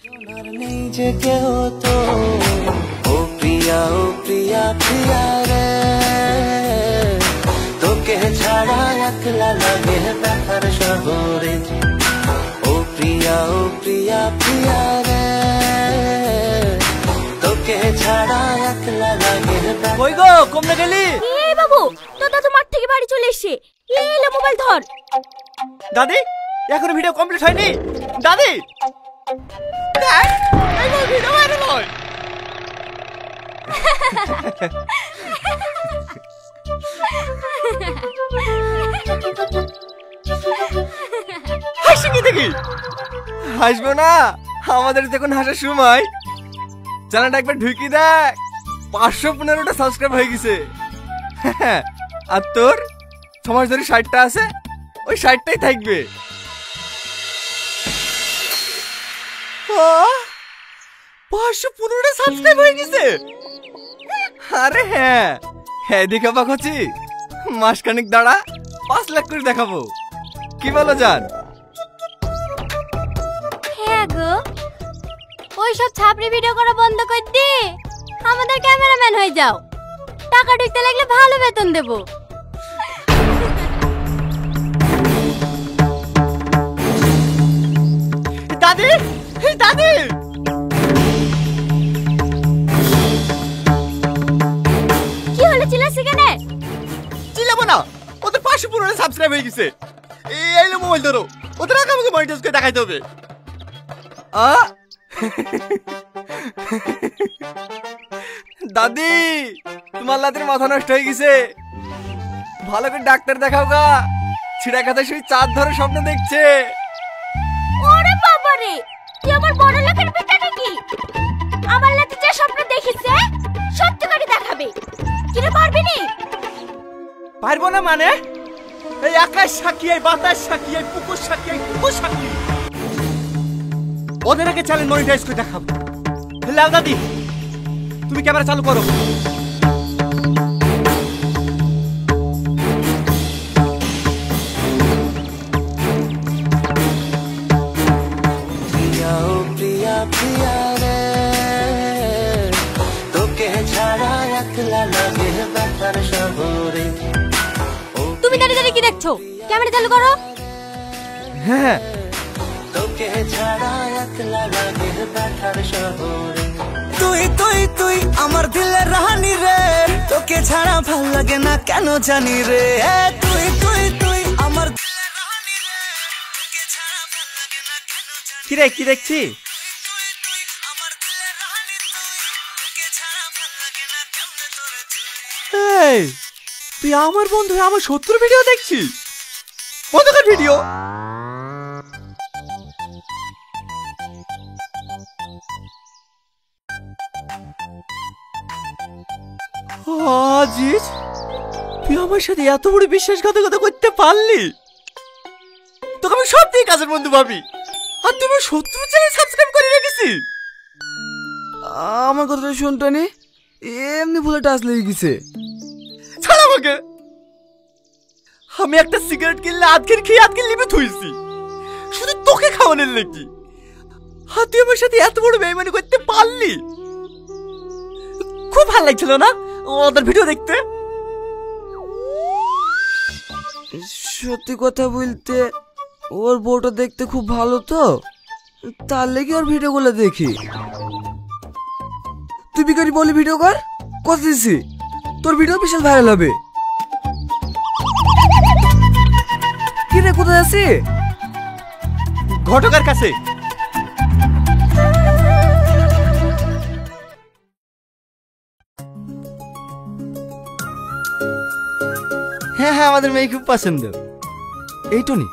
তোকে ছাড়া একলা লাগে ব্যথার শহরে ও প্রিয়া প্রিয়া রে তোকে ছাড়া একলা লাগে। কই গো কমনে গেলি? এই বাবু তো দাদু মাঠ থেকে বাড়ি চলে এসেছে। এলে মোবাইল ধর। দাদি এখনো ভিডিও কমপ্লিট হয়নি। দাদি দেখ এই ভিডিও ভাইরাল হয়। হাসি কি দেখি? হাসবো না, আমাদের দেখুন হাসার সময়। চ্যানেলটা একবার ঢুকি দেখ, 515টা সাবস্ক্রাইব হয়ে গেছে। আর তোর সমাজ ধরে 60টা আছে, ওই 60টাই থাকবে। 515টা সাবস্ক্রাইব হয়ে গেছে। আরে হ্যাঁ হ্যাঁ দেখে অবাক হচ্ছি। মাসখানিক দাঁড়া 5 লাখ করে দেখাবো, কি বলো জান? হ্যাঁ গো, ওই সব ছাপড়ি ভিডিও করা বন্ধ করে দি, আমাদের ক্যামেরাম্যান হয়ে যাও। টাকা ঢুকতে লাগলে ভালো বেতন দেবো। দাদি দাদি কি হলো, চিল্লাছিস কেন? চিল্লাবো না, ওদের 515টা সাবস্ক্রাইব হয়ে গেছে। এই লো মোবাইল ধরো, ওদের আগে আমাকে মনিটাইজ করে দেখাইতে হবে। দাদি তোমার লাতের মাথা নষ্ট হয়ে গেছে, ভালো করে ডাক্তার দেখাও গা। ছিড়া কাঁথা শুয়ে চাঁদ ধরে স্বপ্ন দেখছে। ওরে বাবা রে, তুই আমার বড় লোকের বেটা নাকি? আমার লাতে যে স্বপ্ন দেখিছে সত্যি করে দেখাবে। কিরে পারবি নি? পারবো না মানে? এই আকাশ সাক্ষী, এই বাতাস সাক্ষী, এই পুকুর সাক্ষী, এই কুকুর সাক্ষী। ওদের আগে চ্যানেল মনিটাইজ করে দেখাবো। লাও দাদি, তুমি ক্যামেরা চালু করো। প্রিয়া রে তোকে ছাড়া একলা লাগে ব্যথার শহরে। তুমি দাঁড়িয়ে দাঁড়িয়ে কি দেখছো? ক্যামেরা চালু করো। হ্যাঁ তোকে ছাড়া একলা লাগে ব্যথার শহরে। তুই আমার দিলের রানী রে, তোকে ছাড়া ভাল লাগে না কেন জানি রে। তুই আমার দিলের রানী রে, তোকে ছাড়া ভাল লাগে না কেন জানি। কি রে কি দেখছি? আমার দিলের রানী তোকে ছাড়া ভাল লাগে না কেমনে তোরে। এই তুই আমার বন্ধু, আমার শত্রুর ভিডিও দেখছিস? কতকার ভিডিও? আজিজ তুই আমার সাথে এত বড় বিশ্বাসঘাতকতা করতে পারলি? তোকে আমি সত্যিই কাজের বন্ধু ভাবি, আর তুমি শত্রু চ্যানেল সাবস্ক্রাইব করে রেখেছিস। আমার কথাটা শুনতে নি, এমনি ভুলে টাচ লেগে গেছে। ছাড় আমাকে, আমি একটা সিগারেট কিনলে আজকের খেয়ে আজকের লিমিট হয়েছি শুধু তোকে খাওয়ানোর নাকি। আর তুই আমার সাথে এত বড় বেইমানি করতে পারলি? খুব ভালো লাগছিল না ওদের ভিডিও দেখতে? সত্যি কথা বলতে ওর বউটা দেখতে খুব ভালো, তো তার লেগে ওর ভিডিওগুলো দেখি। তুই বিকারি বলি ভিডিও কর, কথা দিছি তোর ভিডিও বিশাল ভাইরাল হবে। কি রে কোথায় আছি? ঘটকের কাছে। হ্যাঁ হ্যাঁ আমাদের মেয়ে খুব পছন্দ। এই টনি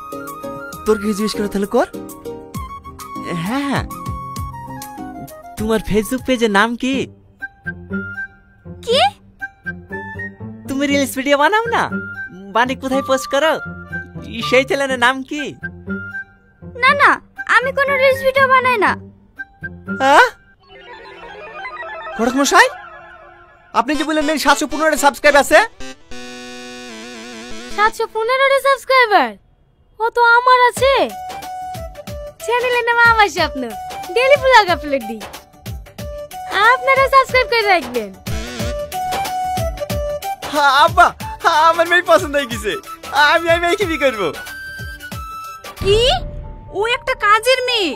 তোর কি জিজ্ঞেস করে তাহলে কর। হ্যাঁ তোমার ফেসবুক পেজের নাম কি? কি? তুমি রিলস ভিডিও বানাও না, বানি কোথায় পোস্ট করো, সেই চ্যানেলের নাম কি? না না, আমি কোনো রিলস ভিডিও বানাই না। ঘটক মশাই আপনি যে বললেন 715টা সাবস্ক্রাইব আছে। 715টা সাবস্ক্রাইবার ও তো আমার আছে। চ্যানেলের নাম আমার স্বপ্ন, ডেইলি ব্লগ আপলোড দিই, আপনারা সাবস্ক্রাইব করে রাখবেন। আব্বা, আমার মেয়ে পছন্দ হয়ে গেছে, আমি এই মেয়েকে বিয়ে করবো। কি? ও একটা কাজের মেয়ে,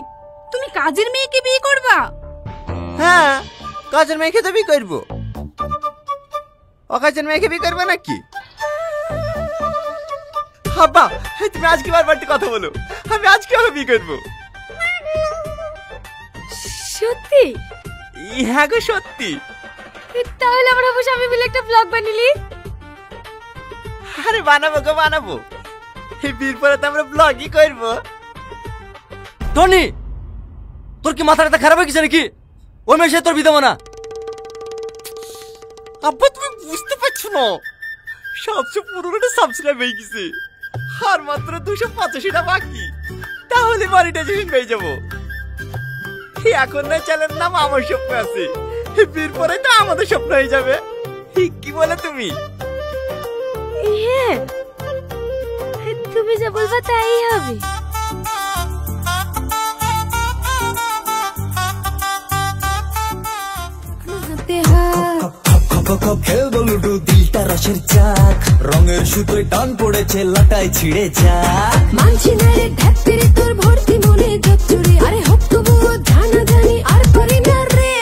তুমি কাজের মেয়েকে বিয়ে করবা? হ্যাঁ, কাজের মেয়েকে তো বিয়ে করবো। অকাজের মেয়েকে বিয়ে করবে নাকি? আব্বা, তুমি আজকে বারবার কথা বলো, আমি আজকে ওকে বিয়ে করবো। সত্যি? হ্যাঁ গো সত্যি। তাহলে আমরা অবশ্য আমি মিলে একটা ব্লগ বানিলি। আরে বানাবো গো বানাবো, এই বিয়ের পরে তো আমরা ব্লগই করবো। টনি, তোর কি মাথাটা খারাপ হয়ে গেছে নাকি? ওই মেয়ে সে তোর বিয়ে দেবো না। আব্বা তুমি বুঝতে পারছো না, 715টা সাবস্ক্রাইব হয়ে গেছে, আর মাত্র 285টা বাকি, তাহলে মনিটাইজেশন পেয়ে যাবো। এখন না চ্যানেল নাম আমার স্বপ্ন আছে, বিয়ের পরে তো আমাদের স্বপ্ন হয়ে যাবে। কি বলে তুমি? হ্যাঁ, তুমি যা বলবা তাই হবে। খেলবো লুডু, দিলটা রসের চাক, রঙের সুতোয় টান পড়েছে, লাটাই ছিঁড়ে যাক। মানছি না রে ঢাকরে তোর ভর্তি মনে চচ্চড়ি, আরে হোক তবুও জানা জানি আর পারি না রে।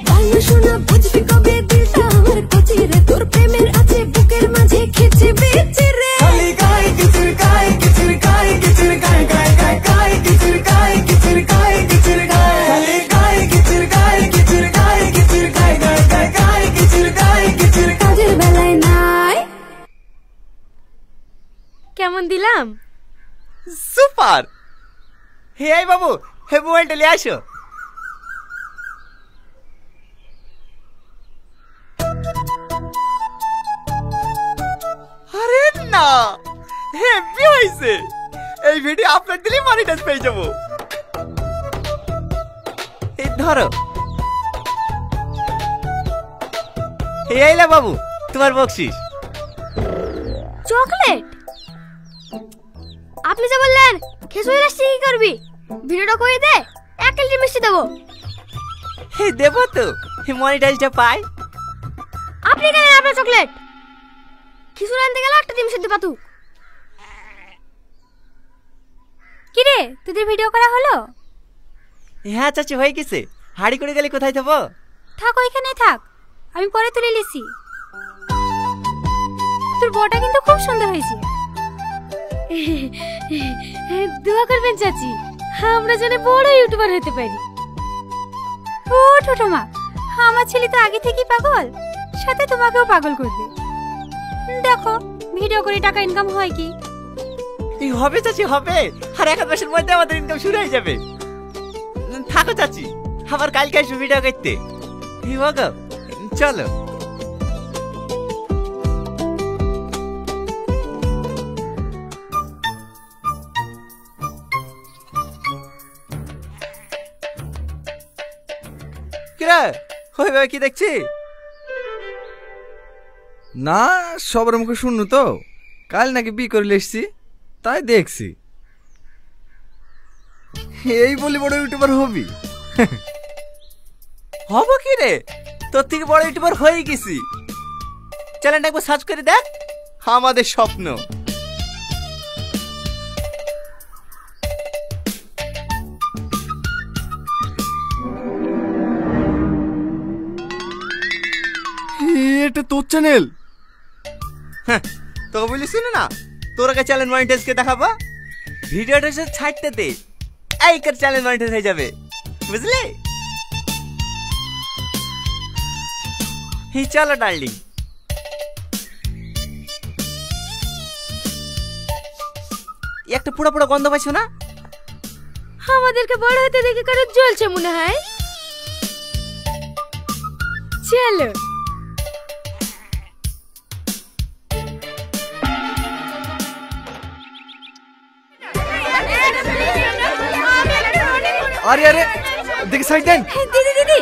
বাংলা শোনা বুঝবি কবে, দিলটা আমার কচি রে, তোর প্রেমের আছে বুকের মাঝে খেচে বেচে রে। খালি গায় কিচির গায়, কিচির গায়, কিচির গায়, গায় গায় গায়, কিচির গায়, কিচির গায়, কিচির গায়, খালি গায় কিচির গায়, কিচির গায়, কিচির গায়, গায় গায় গায়, কিচির গায়, কিচির গায়। কাজের বেলায় নাই। কেমন দিলাম? সুপার। হে এই বাবু, হে মোবাইলটা নিয়ে আসো। আরে না, হেভি হয়েছে। এই ভিডিও আপলোড দিলে মনিটাইজ পেয়ে যাবো। এই ধরো। এই লা বাবু, তোমার বকশিস। চকলেট? আপনি যা বললেন খেজুরের রস কি করবি? ভিডিওটা করে দে, 1 কেজি মিষ্টি দেবো। হে দেবো তো, মনিটাইজটা পাই। আপনি কেন আপনার চকলেট? খেজুর আনতে গেলে একটা ডিম সিদ্ধ পাতু। কি রে, তোদের ভিডিও করা হলো? হ্যাঁ চাচি হয়ে গেছে। হাড়ি করে গেলে কোথায় যাবো? থাক ওইখানেই থাক, আমি পরে তুলে লিসি। তোর বউটা কিন্তু খুব সুন্দর হয়েছে। দোয়া করবেন চাচি, আমরা যেন বড় ইউটিউবার হতে পারি। ও ছোট মা, আমার ছেলে তো আগে থেকেই পাগল, সাথে তোমাকেও পাগল করবে। দেখো ভিডিও করে টাকা ইনকাম হয় কি? হবে চাচি হবে, আর 1 মাসের মধ্যে আমাদের ইনকাম শুরু হয়ে যাবে। থাকো চাচি, আবার কালকে আসবো ভিডিও করতে। চলো। কিরা ওইভাবে কি দেখছি? না, সবার মুখে শুনু তো, কাল নাকি বিয়ে করে এসছি, তাই দেখছি। এই বলি বড় ইউটিউবার হবি? হবো কি রে, তোর থেকে বড় ইউটিউবার হয়ে গেছি। চ্যানেলটা একবার সার্চ করে দেখ, আমাদের স্বপ্ন। এটা তোর চ্যানেল? হ্যাঁ, তোকে বলিস না, তোর আগে চ্যানেল মনিটাইজ কে দেখাবো। ভিডিওটা ছাড়তে দে, এই কর চ্যানেল মনিটাইজ হয়ে যাবে, বুঝলি? চলো ডার্লিং। একটা পুরো পুরো গন্ধ পাইছো না? আমাদেরকে বড় হতে দেখে কারো জ্বলছে মনে হয়। চলো। আরে আরে দেখি সাইড দেন। দিদি দিদি,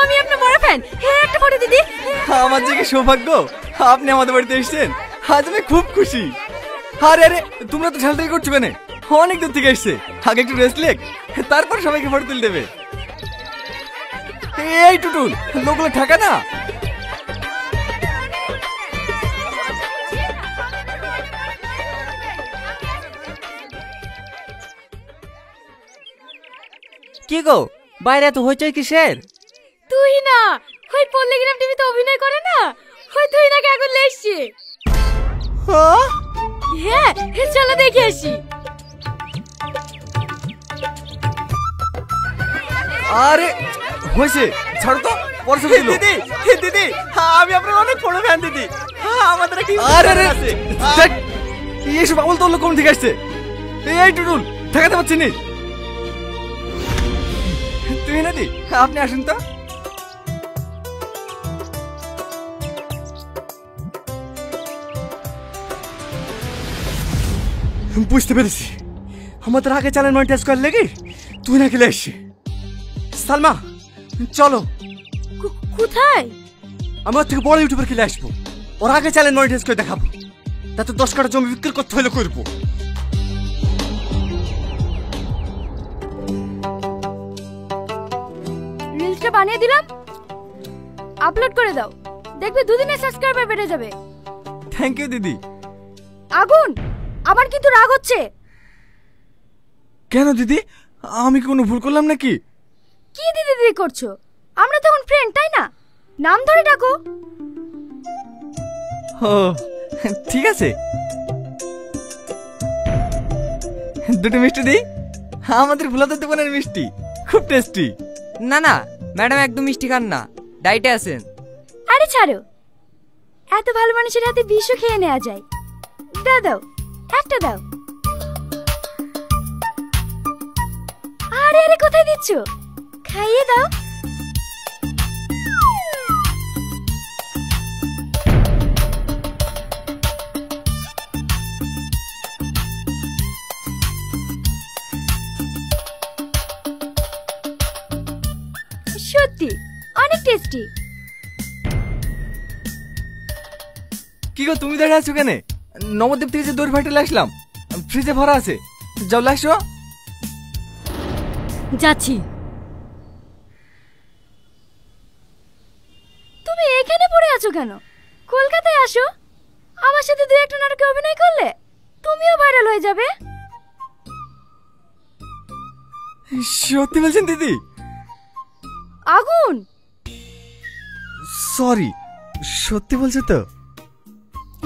আমি আপনার বড় ফ্যান, একটা ফটো দিদি। আমার যে কি সৌভাগ্য, আপনি আমাদের বাড়িতে এসেছেন, আজ আমি খুব খুশি। আরে আরে তোমরা তো ঝালটাই করছো কেন? অনেক দূর থেকে এসছে, আগে একটু রেস্ট লেক, তারপর সবাইকে ফটো তুলে দেবে। এই টুটুল, লোকগুলো ঠেকা না। কি গো, বাইরে এত হইচই কিসের? তুই না ওই পল্লীগ্রাম টিভিতে অভিনয় করে না, ওই তুই নাকি এখন লেসছি। হ্যাঁ, চলো দেখে আসি। আরে হয়েছে, ছাড়ো তো। দিদি দিদি, আমি আপনার অনেক বড় ফ্যান দিদি। আমাদের কি এইসব আমল তোর লোক কোন থেকে আসছে? এই টুটুল, ঠেকাতে পারছি নি। তুই না দি, আপনি আসুন তো। বুঝতে পেরেছি, আমাদের আগে চ্যানেল মনিটাইজ করার লেগে তুই না খেলে আসছি। সালমা চলো। কোথায়? আমার থেকে বড় ইউটিউবার খেলে আসবো, ওর আগে চ্যানেল মনিটাইজ করে দেখাবো, তাতে 10 কাঠা জমি বিক্রি করতে হলে করবো। রিলসটা বানিয়ে দিলাম, আপলোড করে দাও, দেখবে দুদিনে সাবস্ক্রাইবার বেড়ে যাবে। থ্যাংক ইউ দিদি। আগুন, আমার কিন্তু রাগ হচ্ছে। কেন দিদি, আমি কি কোনো ভুল করলাম নাকি? কি দিদি দিদি করছো? আমরা তখন ফ্রেন্ড, তাই না? নাম ধরে ডাকো। ও ঠিক আছে, দুটো মিষ্টি দিই। আমাদের ভোলাদের দোকানের মিষ্টি খুব টেস্টি। না না ম্যাডাম, একদম মিষ্টি খান না, ডাইটে আছেন। আরে ছাড়ো, এত ভালো মানুষের হাতে বিষও খেয়ে নেওয়া যায়। দাও দাও, একটা দাও। আরে আরে, কোথায় দিচ্ছ? খাইয়ে দাও। সত্যি অনেক টেস্টি। কি গো, তুমি দাঁড়িয়ে আছো কেন? নবদ্বীপ থেকে যে দই ফাইটালে আসলাম, ফ্রিজে ভরা আছে, যাও লাসো। যাচ্ছি। তুমি এখানে পড়ে আছো কেন? কলকাতায় আসো, আমার সাথে দুই একটা নাটকে অভিনয় করলে তুমিও ভাইরাল হয়ে যাবে। সত্যি বলছেন দিদি? আগুন, সরি, সত্যি বলছো তো?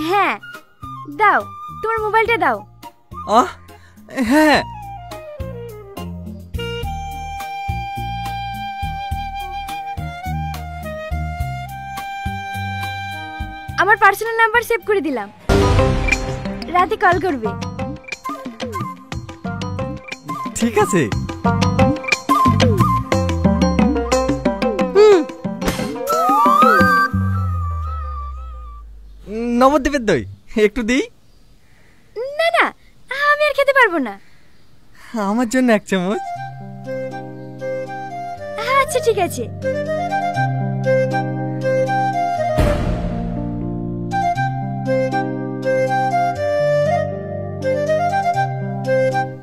হ্যাঁ দাও, তোমার মোবাইলটা দাও। হ্যাঁ, আমার পার্সোনাল নাম্বার সেভ করে দিলাম, রাতে কল করবে। ঠিক আছে। নবদ্বীপের দই একটু দিই। না না, আমি আর খেতে পারবো না। আমার জন্য 1 চামচ। আচ্ছা ঠিক আছে।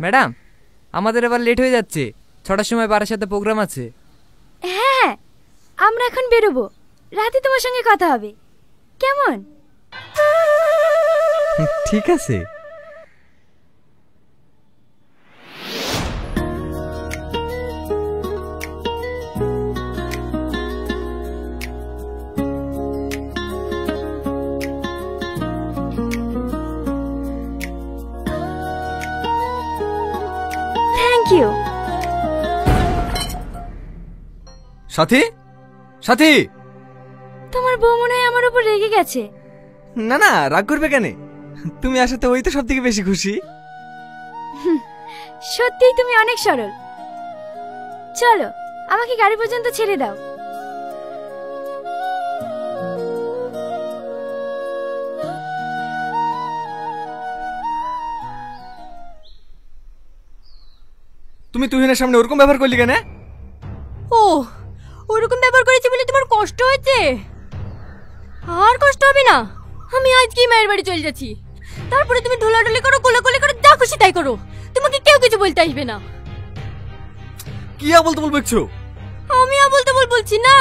ম্যাডাম, আমাদের এবার লেট হয়ে যাচ্ছে, 6টার সময় বাড়ির সাথে প্রোগ্রাম আছে। হ্যাঁ, আমরা এখন বেরোবো, রাতে তোমার সঙ্গে কথা হবে, কেমন? ঠিক আছে। Thank you. সাথী, সাথী। তোমার বউ মনে হয় আমার উপর রেগে গেছে। না না, রাগ করবে কেন? তুমি আসাতে ওই তো সব থেকে বেশি খুশি। সত্যিই তুমি অনেক সরল। চলো, আমাকে গাড়ি পর্যন্ত ছেড়ে দাও। তুমি তুহিনের সামনে ওরকম ব্যবহার করলি কেন? ও, ওরকম ব্যবহার করেছি বলে তোমার কষ্ট হয়েছে? আর কষ্ট হবে না, আমি আজকেই মায়ের বাড়ি চলে যাচ্ছি। তারপরে তুমি ঢোলাঢুলি করো, কোলাকুলি করো, যা খুশি তাই করো, তোমাকে কেউ কিছু বলতে আসবে না। কি বলতে বলছো? আমি বলতে বলবো বলছি না,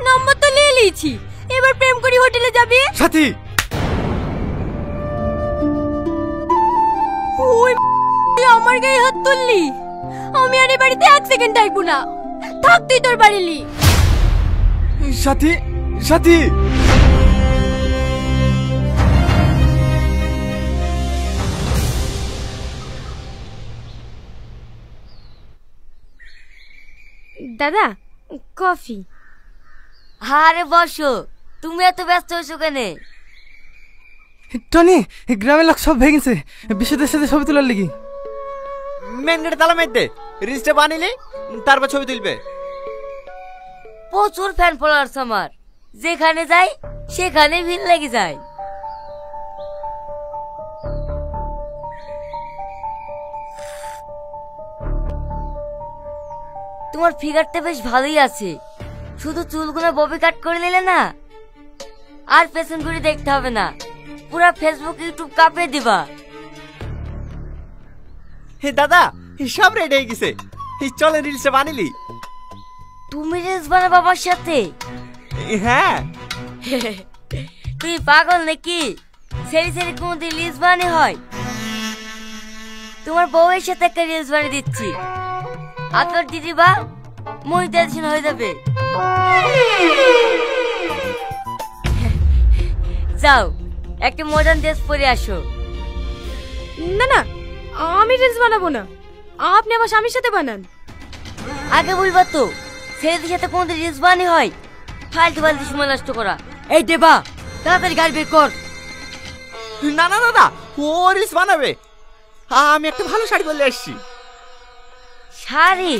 নাম্বার তো নিয়ে লিয়েছি, এবার প্রেম করি হোটেলে যাবি। সাথী ওই আমার গায়ে হাত তুললি, আমি আর এই বাড়িতে 1 সেকেন্ড থাকবো না, থাক তুই তোর বাড়িলি। সাথী সাথী দাদা কফি। আরে বসো, তুমি এত ব্যস্ত হয়েছো কেন? টনি গ্রামের লোক সব ভেঙেছে, বিশুদের সাথে ছবি তোলার লিগি। মেন গেটে তালা মারতে, রিস্টে বানিলে তারপর ছবি তুলবে। প্রচুর ফ্যান ফলোয়ার্স আমার, যেখানে যাই সেখানে ভিড় লেগে যায়। তোমার ফিগারটা বেশ ভালোই আছে, শুধু চুলগুলো ববি কাট করে নিলে না, আর পেছন ঘুরে দেখতে হবে না, পুরা ফেসবুক ইউটিউব কাঁপিয়ে দিবা। হে দাদা সব রেডি হয়ে গেছে, চলে রিলসে বানিলি। তুমি রিলস বানা বাবার সাথে? হ্যাঁ। তুই পাগল নাকি? সেরি সেরি কোনদিন রিলস বানানো হয়? তোমার বউয়ের সাথে একটা রিলস বানিয়ে দিচ্ছি, আর তোর দিদি বা মনিটাইজেশন হয়ে যাবে। যাও একটা মডার্ন ড্রেস পরে আসো। না না, আমি রিলস বানাবো না, আপনি আমার স্বামীর সাথে বানান। আগে বলবা তো, ছেলেদের সাথে কোনদিন রিলস বানানো হয়? ফালতু ফালতু সময় নষ্ট করা। এই দেবা, তাড়াতাড়ি গাড়ি বের কর। না না দাদা, ও রিলস বানাবে, আমি একটা ভালো শাড়ি পরে আসছি। শাড়ি?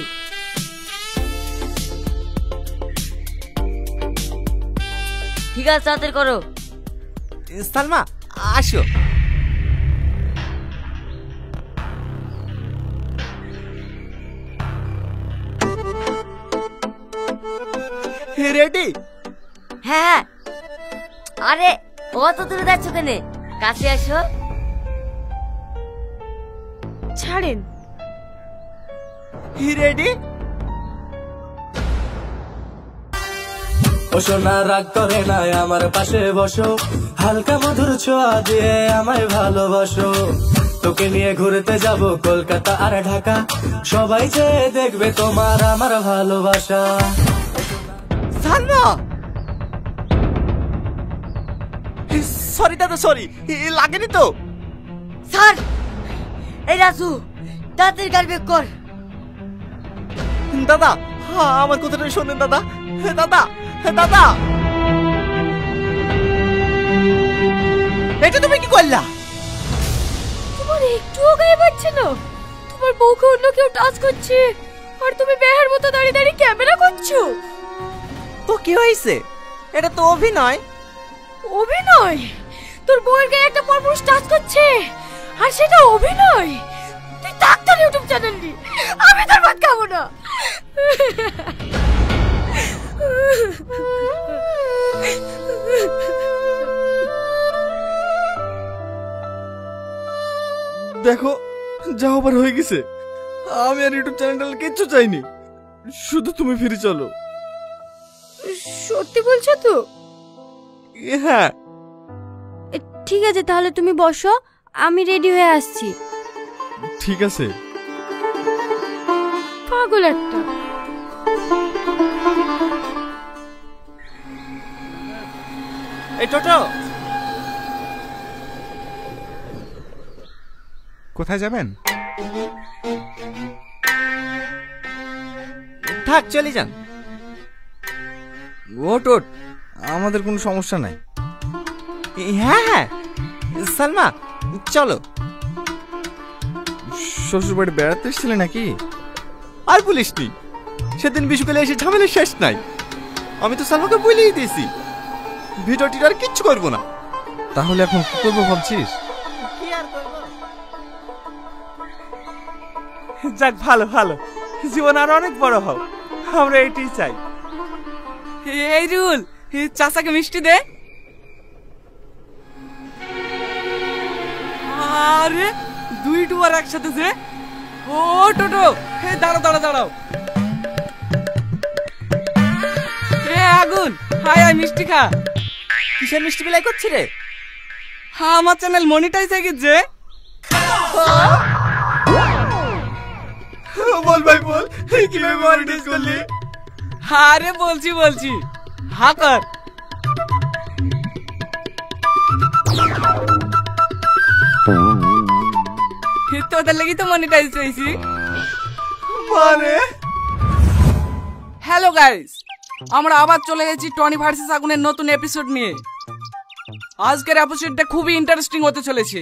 ঠিক আছে, তাড়াতাড়ি করো। সালমা আসো। রেডি? হ্যাঁ হ্যাঁ। আরে অত দূরে যাচ্ছ কেন, কাছে আসো। ছাড়েন। রেডি? ও সোনা রাগ করে না, আমার পাশে বসো, হালকা মধুর ছোঁয়া দিয়ে আমায় ভালোবাসো। তোকে নিয়ে ঘুরতে যাব কলকাতা আর ঢাকা, সবাই চেয়ে দেখবে তোমার আমার ভালোবাসা। সালমা সরি দাদা, সরি, লাগেনি তো। স্যার, এই রাজু তাড়াতাড়ি গাড়ি বের কর। দাদা আমার কথাটা শোনেন দাদা, দাদা দাদা। এটা তুমি কি করলা? তোমার একটুও গায়ে বাজছে না? তোমার বউকে অন্য কেউ টাচ করছে, আর তুমি বেহার মতো দাঁড়িয়ে দাঁড়িয়ে ক্যামেরা করছো। তো কি হয়েছে? এটা তো অভিনয়। অভিনয়? তোর বউয়ের গায়ে একটা পরপুরুষ টাচ করছে, আর সেটা অভিনয়? তুই ডাক্তার ইউটিউব চ্যানেল নি, আমি তোর ভাত খাবো না। দেখো যা হবার হয়ে গেছে, আমি আর ইউটিউব চ্যানেল কিচ্ছু চাইনি, শুধু তুমি ফিরে চলো। সত্যি বলছো তো? হ্যাঁ। ঠিক আছে, তাহলে তুমি বসো, আমি রেডি হয়ে আসছি। ঠিক আছে। পাগল একটা। এই টোটো, কোথায় যাবেন? থাক, চলে যান। ওট ওট, আমাদের কোনো সমস্যা নাই। হ্যাঁ হ্যাঁ সালমা চলো। শ্বশুর বাড়ি বেড়াতে এসেছিলে নাকি? আর বলিস নি, সেদিন বিশুকালে এসে ঝামেলা শেষ নাই। আমি তো সালমাকে বলেই দিয়েছি ভিডিওটি আর কিচ্ছু করবো না। তাহলে এখন কি করবো ভাবছিস? যাক, ভালো ভালো, জীবন আর অনেক বড় হোক, আমরা এটাই চাই। এই রুল, চাচাকে মিষ্টি দে। আরে দুই টুয়ার একসাথে যে। ও টোটো, দাঁড়াও দাঁড়াও দাঁড়াও। আগুন, হাই আই মিষ্টি খা। কিসের মিষ্টি বিলাই করছি রে? হ্যাঁ, আমার চ্যানেল মনিটাইজ হয়ে গেছে। বল ভাই বল, কিভাবে মনিটাইজ করলি? আরে বলছি হা কর। তোদের লাগি তো মনিটাইজ হয়েছি। মানে হ্যালো গাইস, আমরা আবার চলে গেছি টনি ভার্সেস আগুনের নতুন এপিসোড নিয়ে। আজকের এপিসোডটা খুবই ইন্টারেস্টিং হতে চলেছে,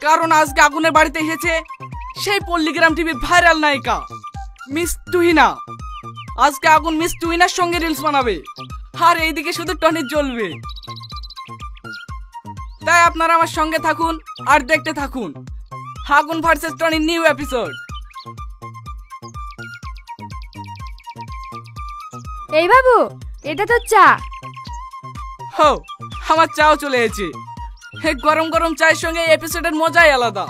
কারণ আজকে আগুনের বাড়িতে এসেছে সেই পল্লীগ্রাম টিভির ভাইরাল নায়িকা মিস তুহিনা। আজকে আগুন মিস তুহিনার সঙ্গে রিলস বানাবে, আর এইদিকে শুধু টনি জ্বলবে। তাই আপনারা আমার সঙ্গে থাকুন আর দেখতে থাকুন আগুন ভার্সেস টনি নিউ এপিসোড। এই বাবু, এটা তো চা। হো, আমার চাও চলে এসেছে। গরম গরম চায়ের সঙ্গে এই এপিসোডের মজাই আলাদা।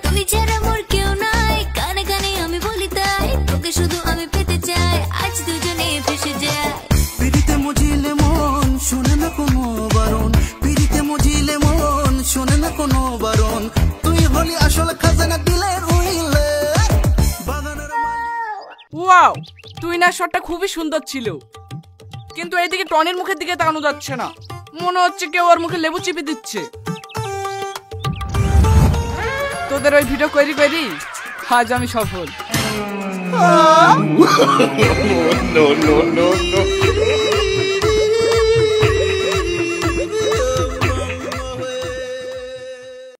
তুমি ছাড়া মোর কেউ নাই, কানে কানে আমি বলি তাই, তোকে শুধু আমি পেতে চাই, আজ দুজনে ফেসে যাই। পিড়িতে মজিলে মন শোনে না কোনো বারণ, পিড়িতে মজিলে মন শোনে না কোনো বারণ, তুই হলি আসল খাজানা দিলের উইলে বাগানের ওয়াও, তুহিনার শটটা খুবই সুন্দর ছিল, কিন্তু এইদিকে টনির মুখের দিকে তাকানো যাচ্ছে না। মনে হচ্ছে কেউ ওর মুখে লেবু চিপে দিচ্ছে। তোদের ওই ভিডিও করি আজ আমি সফল। No, no, no, no.